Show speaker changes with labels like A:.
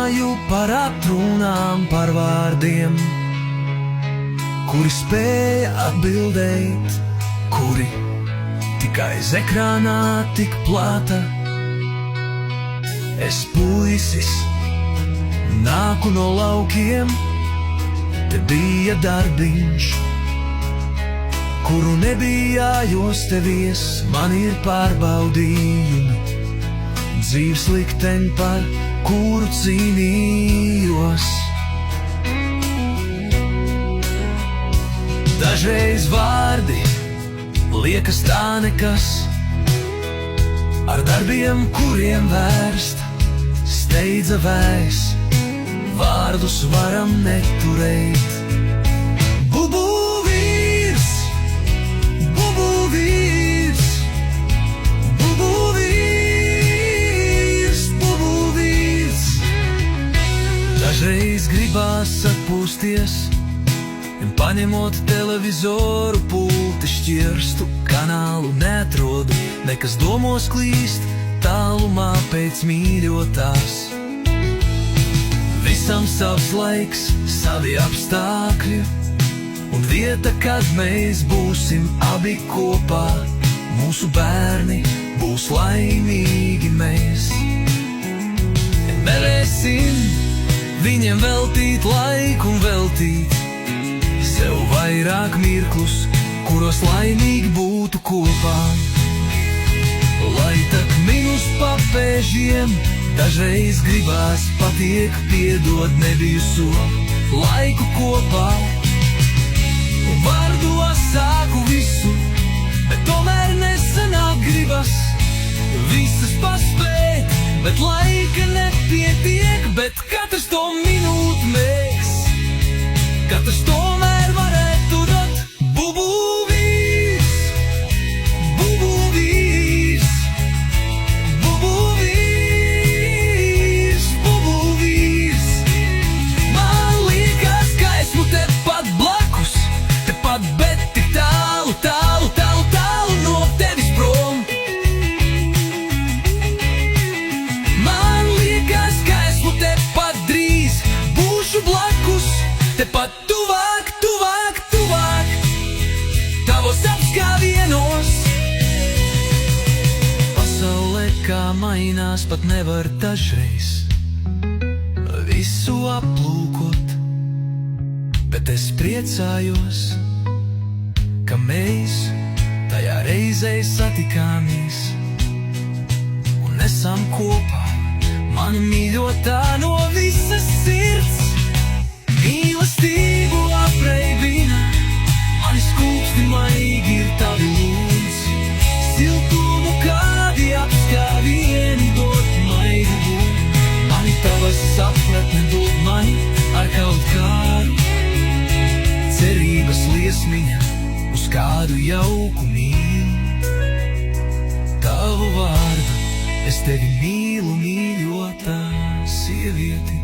A: domāju par atrunām, par vārdiem, kuri spēja atbildēt, kuri tikai aiz ekrānā tik plata. Es puisis, nāku no laukiem, te bija darbiņš, kuru nebijājos tevies, man ir pārbaudījumi, dzīves likteņi, par kuru cīnījos. Dažreiz vārdi liekas tā nekas, ar darbiem, kuriem vērst steidza vējs, vārdus varam neturēt. Bubu vīrs, bubu vīrs, bubu vīrs, bubu vīrs. Dažreiz gribās atpūsties, paņemot televizoru pulti, šķirstu kanālu neatrodu, nekas domos klīst tālumā pēc mīļotās. Visam savs laiks, savi apstākļi un vieta, kad mēs būsim abi kopā. Mūsu bērni būs laimīgi mēs. Varēsim viņiem veltīt laiku un veltīt sev vairāk mirklus, kuros laimīgi būtu kopā. Lai tak minus papēžiem, dažreiz gribās patiek piedot nebijuso laiku kopā. Vārdos sāku visu, bet tomēr nesanāk gribas visas paspēt, bet laika nepietiek, bet katrs to minūtu mēs, katrs tomēr varētu dot. Bubu vīrs, bubu vīrs, bubu vīrs, bubu vīrs. Man liekas, ka esmu tepat blakus, tepat, bet tik tālu, tālu, tālu, tālu no tevis prom. Man liekas, ka esmu tepat drīz, būšu blakus, tepat tuvāk, tuvāk, tuvāk, tavos apskāvienos. Pasaulē kā mainās, pat nevar dažreiz visu aplūkot, bet es priecājos, ka mēs tajā reizē satikāmies un esam kopā. Mani mīļotā no visas sirds, mīlestību apreibina, mani skūpsti maigi ir tavi lūdz, siltumu kādi apskāvieni dod maigu, mani tavas sapratne dod mani ar kaut kādu cerības liesmiņa uz kādu jauku mīlu. Tavu vārdu es tevi mīlu, mīļotā sievieti.